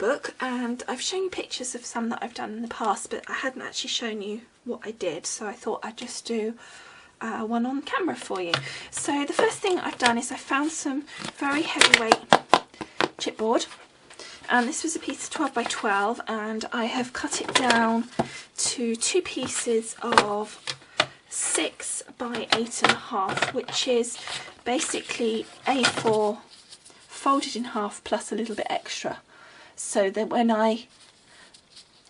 notebook, and I've shown you pictures of some that I've done in the past, but I hadn't actually shown you what I did, so I thought I'd just do one on camera for you. So the first thing I've done is I found some very heavyweight chipboard, and this was a piece of 12 by 12, and I have cut it down to 2 pieces of 6 by 8.5, which is basically A4 folded in half plus a little bit extra, so that when I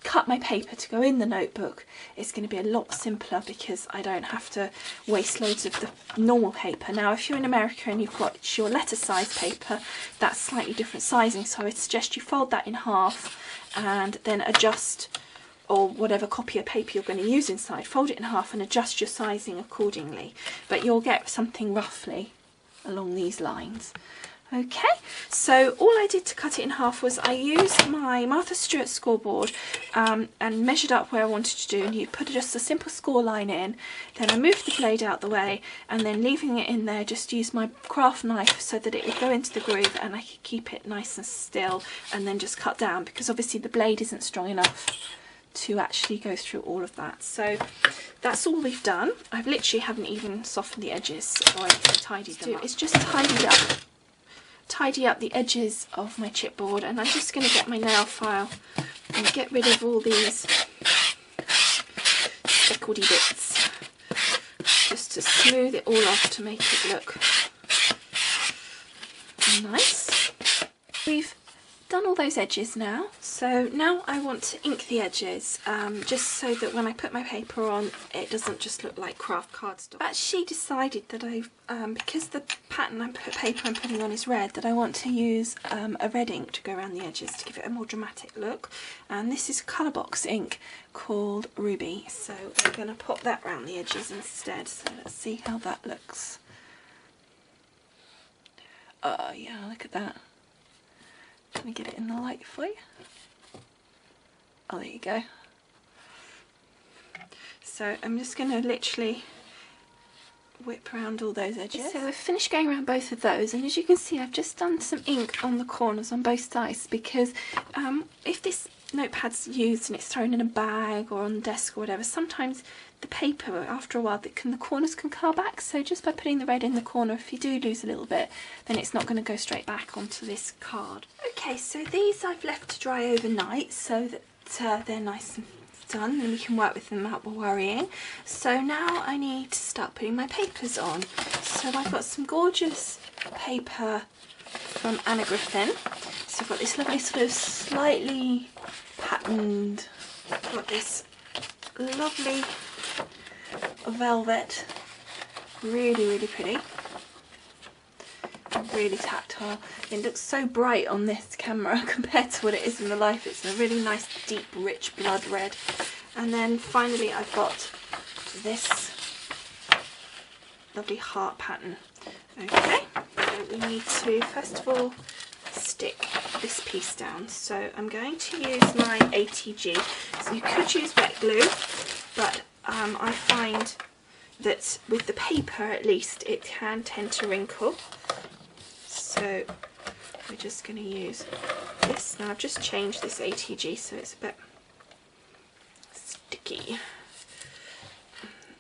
cut my paper to go in the notebook, it's going to be a lot simpler because I don't have to waste loads of the normal paper. Now if you're in America and you've got your letter size paper, that's slightly different sizing, so I would suggest you fold that in half and then adjust, or whatever copy of paper you're going to use inside, fold it in half and adjust your sizing accordingly, but you'll get something roughly along these lines. Okay, so all I did to cut it in half was I used my Martha Stewart scoreboard and measured up where I wanted to do, and you put just a simple score line in, then I moved the blade out the way, and then leaving it in there just used my craft knife so that it would go into the groove and I could keep it nice and still, and then just cut down because obviously the blade isn't strong enough to actually go through all of that. So that's all we've done. I literally haven't even softened the edges or anything, tidied them up. It's just tidy up the edges of my chipboard, and I'm just going to get my nail file and get rid of all these speckledy bits just to smooth it all off to make it look nice. We've done all those edges now, so now I want to ink the edges, just so that when I put my paper on it doesn't just look like craft cardstock. But she decided that because the pattern paper I'm putting on is red, that I want to use a red ink to go around the edges to give it a more dramatic look, and this is colour box ink called Ruby, so I'm going to pop that around the edges instead. So let's see how that looks. Oh yeah, look at that. Let me get it in the light for you. Oh, there you go. So I'm just going to literally whip around all those edges. So we've finished going around both of those, and as you can see I've just done some ink on the corners on both sides, because if this notepad's used and it's thrown in a bag or on the desk or whatever, sometimes the paper after a while the corners can curl back, so just by putting the red in the corner, if you do lose a little bit, then it's not going to go straight back onto this card. Okay, so these I've left to dry overnight so that they're nice and done and we can work with them without worrying. So now I need to start putting my papers on. So I've got some gorgeous paper from Anna Griffin. So I've got this lovely sort of slightly patterned, I've got this lovely velvet, really pretty, really tactile. It looks so bright on this camera compared to what it is in real life. It's a really nice deep rich blood red. And then finally I've got this lovely heart pattern. Okay, so we need to first of all stick this piece down. So I'm going to use my ATG. So you could use wet glue, but I find that with the paper at least it can tend to wrinkle. So we're just going to use this. Now I've just changed this ATG so it's a bit sticky.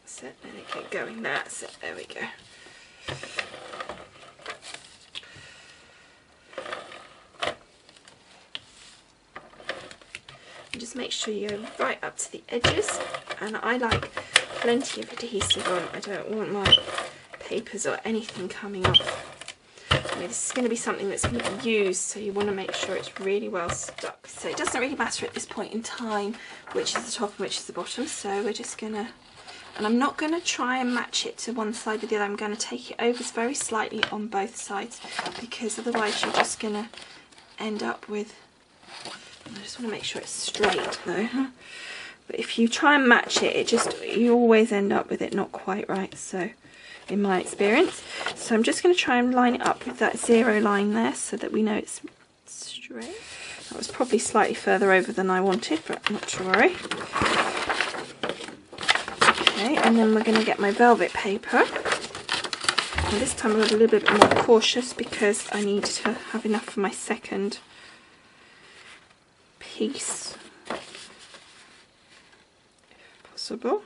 So let it get going there. So there we go. And just make sure you go right up to the edges, and I like plenty of adhesive on. I don't want my papers or anything coming off. I mean, this is going to be something that's going to be used, so you want to make sure it's really well stuck. So it doesn't really matter at this point in time which is the top and which is the bottom, so we're just going to, and I'm not going to try and match it to one side or the other. I'm going to take it over very slightly on both sides, because otherwise you're just going to end up with, I just want to make sure it's straight though. But if you try and match it, you always end up with it not quite right, so in my experience. So I'm just going to try and line it up with that 0 line there so that we know it's straight. That was probably slightly further over than I wanted, but not to worry. Okay, and then we're going to get my velvet paper. And this time I'm a little bit more cautious because I need to have enough for my second piece if possible.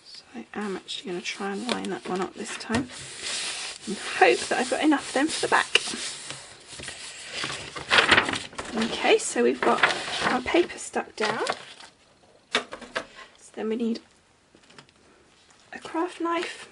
So I am actually going to try and line that one up this time and hope that I've got enough then for the back. Okay, so we've got our paper stuck down. So then we need a craft knife.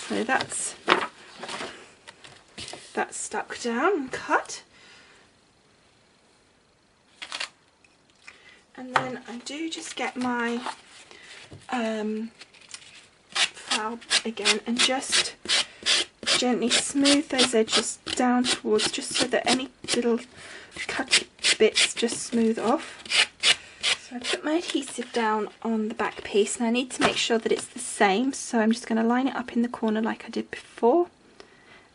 So that's stuck down and cut. And then I do just get my file again and just gently smooth those edges down towards, just so that any little cut bits just smooth off. So I put my adhesive down on the back piece, and I need to make sure that it's the same, so I'm just going to line it up in the corner like I did before,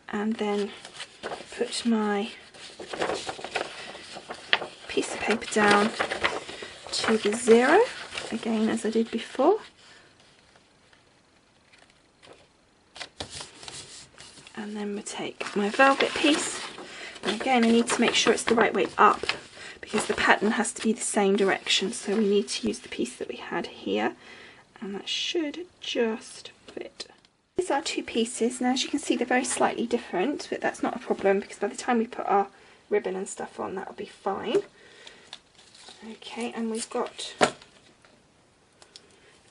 and then put my piece of paper down to the 0 again as I did before, and then we take my velvet piece, and again I need to make sure it's the right way up because the pattern has to be the same direction, so we need to use the piece that we had here, and that should just fit. These are two pieces. Now as you can see they're very slightly different, but that's not a problem because by the time we put our ribbon and stuff on that'll be fine. Okay, and we've got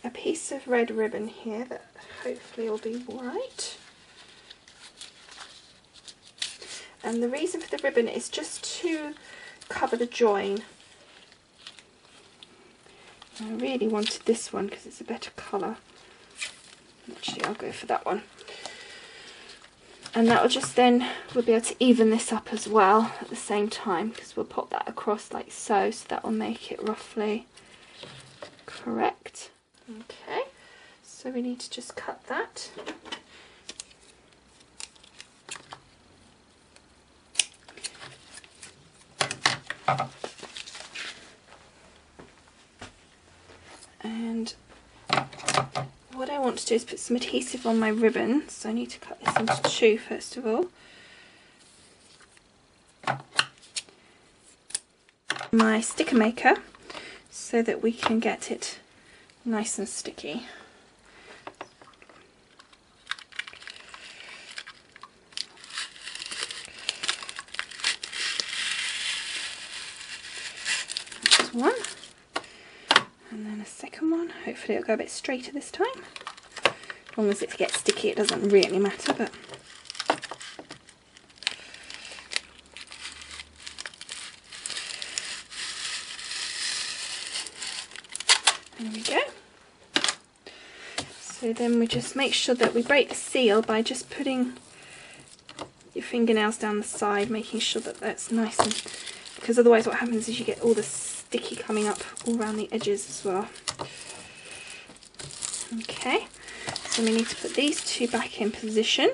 a piece of red ribbon here that hopefully will be right. And the reason for the ribbon is just to cover the join. I really wanted this one because it's a better colour. Actually I'll go for that one. And that will just then, we'll be able to even this up as well at the same time, because we'll pop that across like so, so that will make it roughly correct. Okay, so we need to just cut that. And what I want to do is put some adhesive on my ribbon, so I need to cut this into 2 first of all. My sticker maker, so that we can get it nice and sticky. That's one. And then a second one. Hopefully it'll go a bit straighter this time. As long as it gets sticky, it doesn't really matter, but there we go. So then we just make sure that we break the seal by just putting your fingernails down the side, making sure that that's nice, and because otherwise what happens is you get all the sticky coming up all around the edges as well. Okay, so we need to put these 2 back in position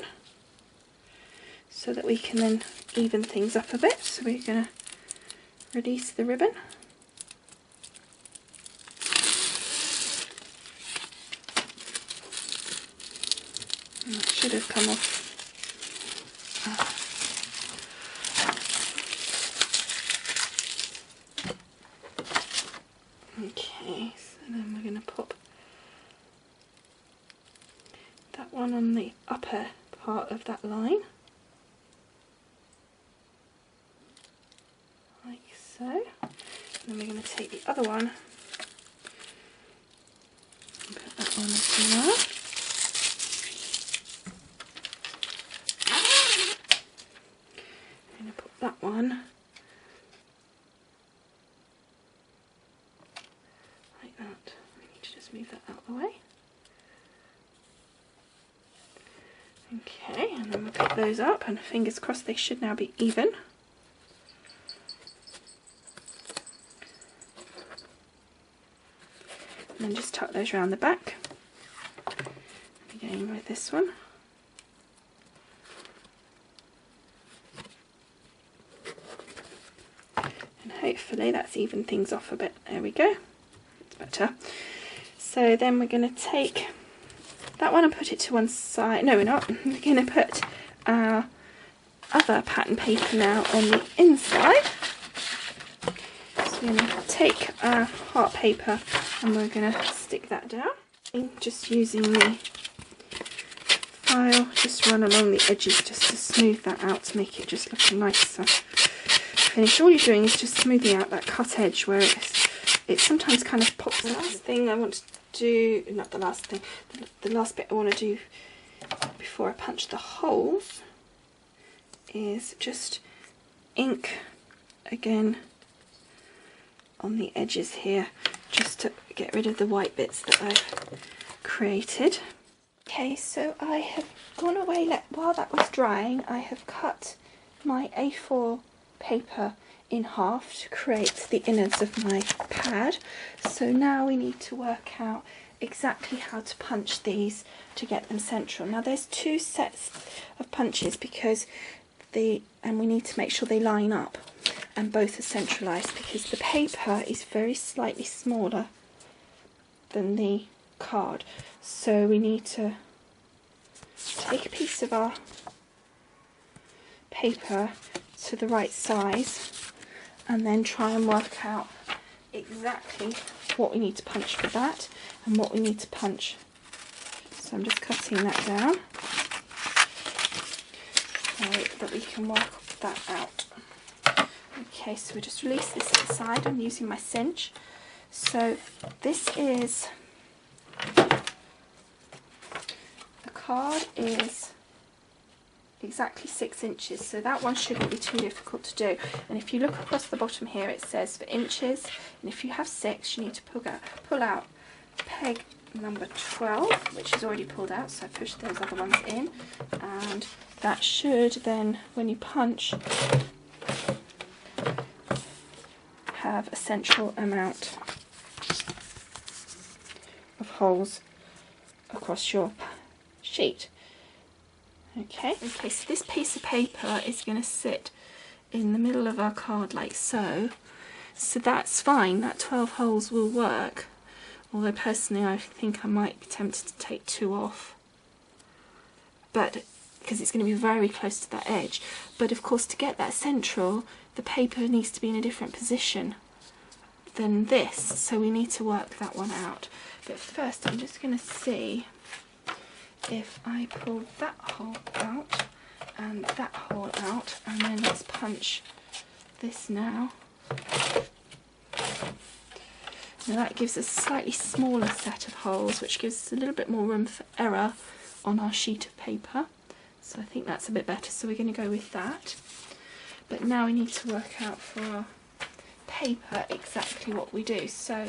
so that we can then even things up a bit. So we're going to release the ribbon. And that should have come off. Okay, so then we're going to pop that one on the upper part of that line, like so. And then we're going to take the other one and put that on as well. I'm going to put that one like that. I need to just move that out of the way. Okay, and then we'll pick those up, and fingers crossed they should now be even. and then just tuck those around the back. Again with this one. And hopefully that's evened things off a bit. There we go. It's better. So then we're going to take that one and put it to one side. No, we're not. We're going to put our other pattern paper now on the inside. So we're going to take our heart paper and we're going to stick that down. Just using the file, just run along the edges just to smooth that out to make it just look a nicer finish. All you're doing is just smoothing out that cut edge where it sometimes kind of pops. The last thing I want to do, not the last thing, the last bit I want to do before I punch the holes is just ink again on the edges here, just to get rid of the white bits that I've created. Okay, so I have gone away, while that was drying, I have cut my A4 paper in half to create the innards of my pad. So now we need to work out exactly how to punch these to get them central. Now there's two sets of punches because and we need to make sure they line up and both are centralised, because the paper is very slightly smaller than the card. So we need to take a piece of our paper to the right size and then try and work out exactly what we need to punch for that and what we need to punch. So I'm just cutting that down so that we can work that out. Okay, so we just release this to the side. I'm using my cinch. So this is, the card is exactly 6 inches, so that one shouldn't be too difficult to do. And if you look across the bottom here, it says for inches, and if you have 6, you need to pull out peg number 12, which is already pulled out, so I pushed those other ones in, and that should then, when you punch, have a central amount of holes across your sheet. Okay, so this piece of paper is going to sit in the middle of our card like so. So that's fine, that 12 holes will work. Although personally I think I might be tempted to take 2 off. But because it's going to be very close to that edge. But of course, to get that central, the paper needs to be in a different position than this. So we need to work that one out. But first I'm just going to see if I pull that hole out and that hole out, and then let's punch this now. Now that gives us a slightly smaller set of holes, which gives us a little bit more room for error on our sheet of paper. So I think that's a bit better, so we're going to go with that. But now we need to work out for our paper exactly what we do. So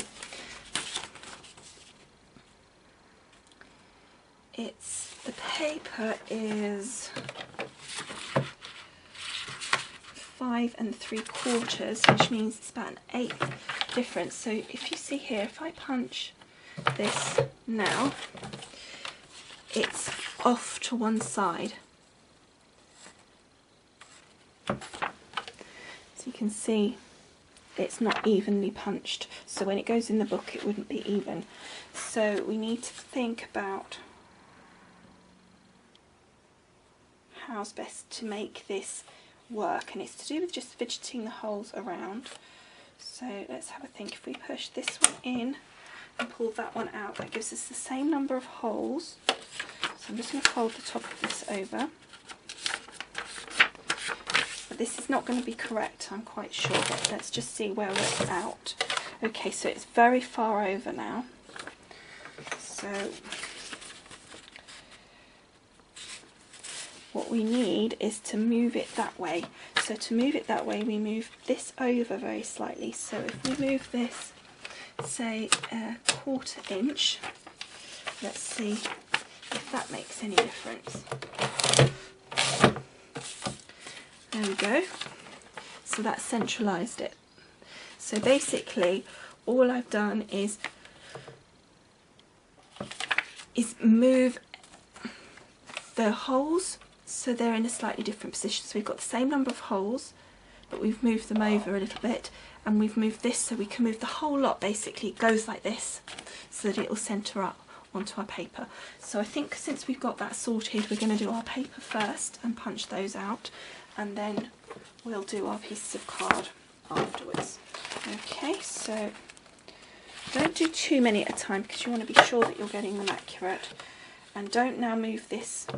the paper is 5 3/4, which means it's about an 1/8 difference. So if you see here, if I punch this now, it's off to one side. So you can see it's not evenly punched. So when it goes in the book, it wouldn't be even. So we need to think about how's best to make this work, and it's to do with just fidgeting the holes around. So let's have a think. If we push this one in and pull that one out, that gives us the same number of holes. So I'm just going to fold the top of this over. But this is not going to be correct, I'm quite sure, but let's just see where we're out. Okay, so it's very far over now. So what we need is to move it that way. So to move it that way, we move this over very slightly. So if we move this, say, 1/4 inch, let's see if that makes any difference. There we go. So that's centralised it. So basically, all I've done is is move the holes so they're in a slightly different position. So we've got the same number of holes, but we've moved them over a little bit, and we've moved this so we can move the whole lot. Basically it goes like this so that it will centre up onto our paper. So I think since we've got that sorted, we're going to do our paper first and punch those out, and then we'll do our pieces of card afterwards. Okay, so don't do too many at a time because you want to be sure that you're getting them accurate. And don't now move this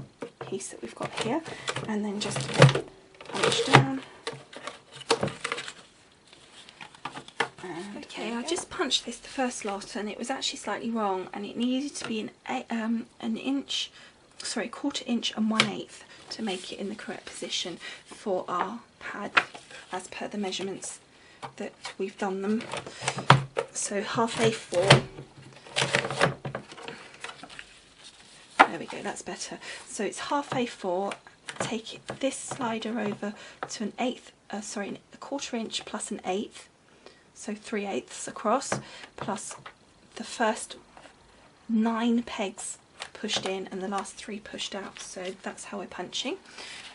piece that we've got here, and then just punch down. And okay, I just punched this the first lot, and it was actually slightly wrong, and it needed to be an inch, sorry, 1/4 inch and 1/8 to make it in the correct position for our pad as per the measurements that we've done them. So half A4. There we go, that's better. So it's half A4. Take this slider over to an 1/4 inch plus an 1/8, so 3/8 across, plus the first 9 pegs pushed in and the last 3 pushed out. So that's how we're punching.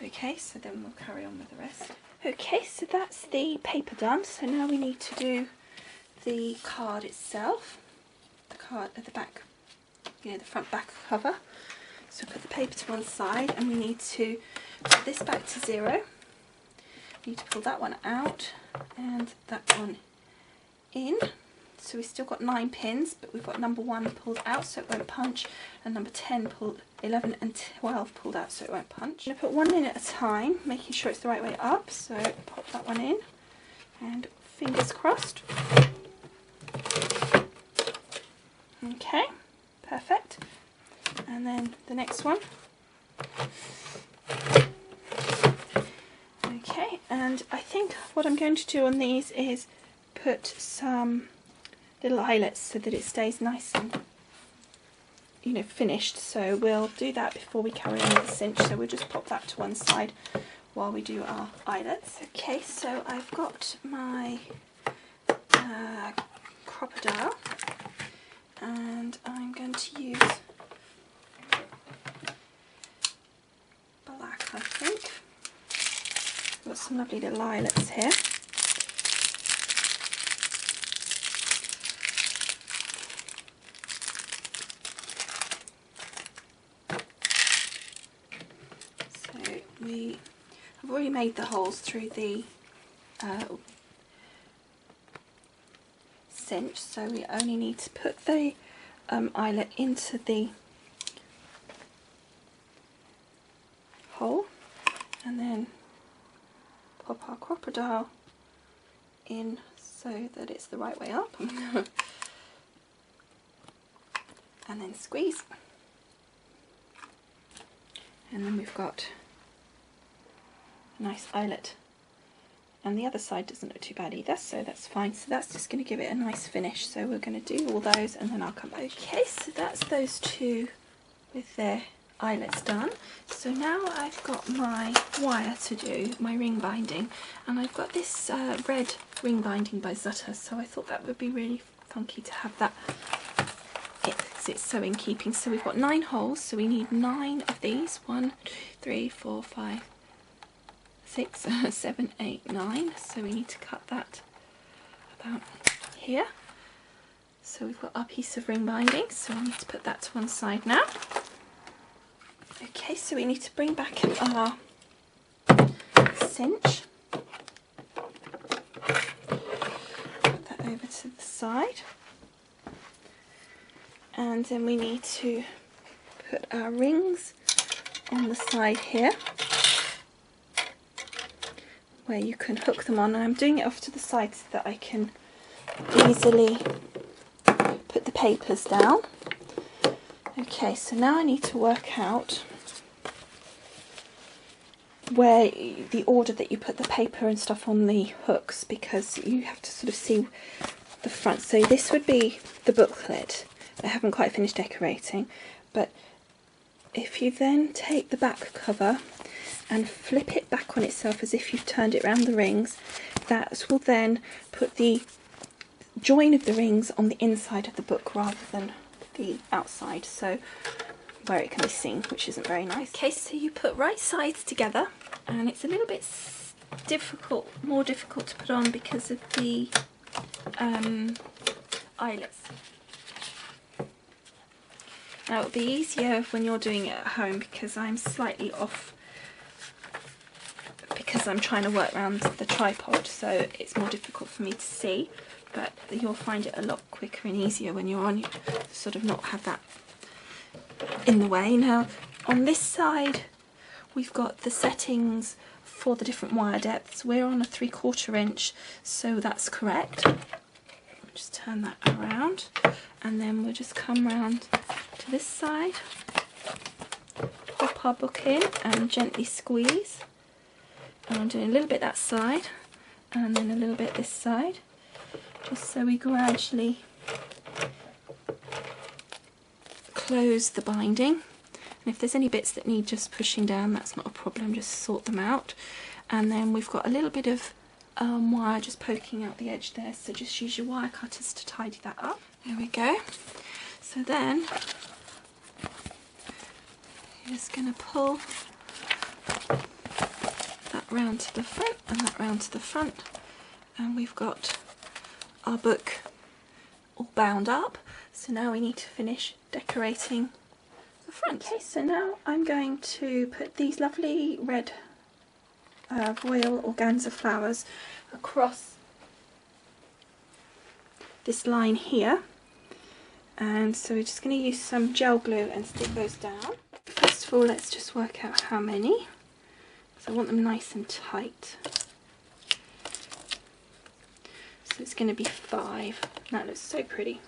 Okay, so then we'll carry on with the rest. Okay, so that's the paper done. So now we need to do the card itself. The card at the back, you know, the front back cover. So put the paper to one side, and we need to put this back to 0. We need to pull that one out and that one in. So we've still got 9 pins, but we've got number 1 pulled out so it won't punch, and number 10 pulled, 11 and 12 pulled out so it won't punch. I'm going to put one in at a time, making sure it's the right way up. So pop that one in, and fingers crossed. Okay, perfect. And then the next one. Okay, and I think what I'm going to do on these is put some little eyelets so that it stays nice and, you know, finished. So we'll do that before we carry on with the cinch. So we'll just pop that to one side while we do our eyelets. Okay, so I've got my crocodile, and I'm going to use black, I think. Got some lovely little eyelets here. So I've already made the holes through the cinch, so we only need to put the eyelet into the hole, and then pop our crocodile in so that it's the right way up, and then squeeze, and then we've got a nice eyelet, and the other side doesn't look too bad either, so that's fine. So that's just going to give it a nice finish. So we're going to do all those, and then I'll come back. Okay, so that's those two with their eyelets done. So now I've got my wire to do, my ring binding, and I've got this red ring binding by Zutter, so I thought that would be really funky to have that. It's so in keeping. So we've got 9 holes, so we need 9 of these. 1, 2, 3, 4, 5, 6, 7, 8, 9. So we need to cut that about here. So we've got our piece of ring binding, so I need to put that to one side now. Okay, so we need to bring back our cinch. Put that over to the side. And then we need to put our rings on the side here, where you can hook them on. And I'm doing it off to the side so that I can easily put the papers down. Okay, so now I need to work out where the order that you put the paper and stuff on the hooks, because you have to sort of see the front. So this would be the booklet. I haven't quite finished decorating, but if you then take the back cover and flip it back on itself as if you've turned it around the rings, that will then put the join of the rings on the inside of the book rather than the outside, so where it can be seen, which isn't very nice. Okay, so you put right sides together, and it's a little bit more difficult to put on because of the eyelets. Now it'll be easier when you're doing it at home because I'm slightly off because I'm trying to work around the tripod, so it's more difficult for me to see, but you'll find it a lot quicker and easier when you're on. You sort of not have that in the way. Now on this side we've got the settings for the different wire depths. We're on a 3/4 inch, so that's correct. Just turn that around, and then we'll just come round to this side, pop our book in and gently squeeze. And I'm doing a little bit that side and then a little bit this side, just so we gradually close the binding. And if there's any bits that need just pushing down, that's not a problem, just sort them out. And then we've got a little bit of wire just poking out the edge there, so just use your wire cutters to tidy that up. There we go. So then you're just going to pull that round to the front and that round to the front, and we've got our book all bound up. So now we need to finish decorating the front. Okay, so now I'm going to put these lovely red voile organza flowers across this line here, and so we're just going to use some gel glue and stick those down. First of all, let's just work out how many, because I want them nice and tight. So it's going to be 5. That looks so pretty.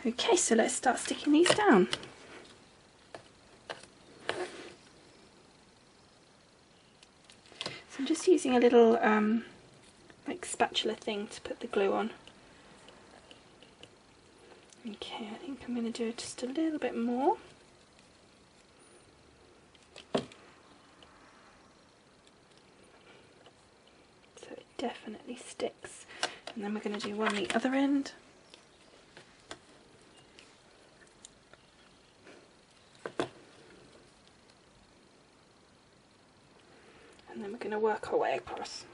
Okay, so let's start sticking these down. So I'm just using a little like spatula thing to put the glue on. Okay, I think I'm going to do just a little bit more. So it definitely sticks. And then we're going to do one the other end. And then we're going to work our way across.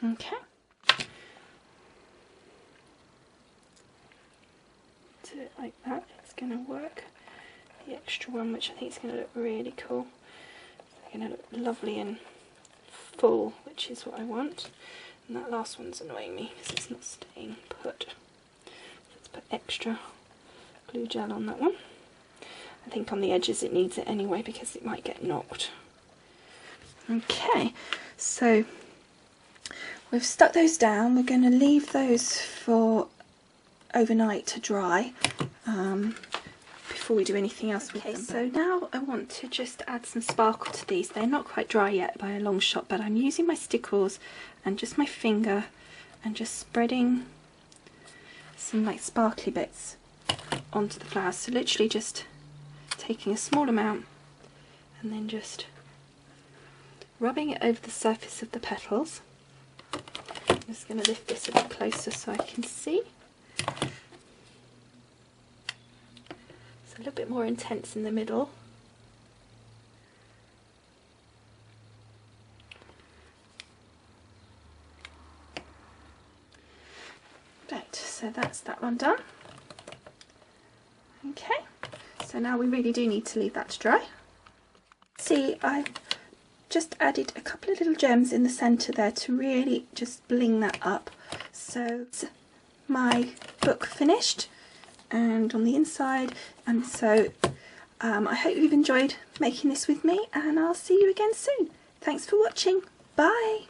Okay. Do it like that. It's going to work. The extra one, which I think is going to look really cool. It's going to look lovely and full, which is what I want. And that last one's annoying me because it's not staying put. Let's put extra glue gel on that one. I think on the edges it needs it anyway because it might get knocked. Okay, so we've stuck those down. We're going to leave those for overnight to dry before we do anything else with them. So now I want to just add some sparkle to these. They're not quite dry yet by a long shot, but I'm using my stickles and just my finger and just spreading some like sparkly bits onto the flowers. So literally just taking a small amount and then just rubbing it over the surface of the petals. I'm just going to lift this a bit closer so I can see. It's a little bit more intense in the middle. Right, so that's that one done. Okay, so now we really do need to leave that to dry. See, I've just added a couple of little gems in the centre there to really just bling that up. So it's my book finished and on the inside, and so I hope you've enjoyed making this with me, and I'll see you again soon. Thanks for watching. Bye.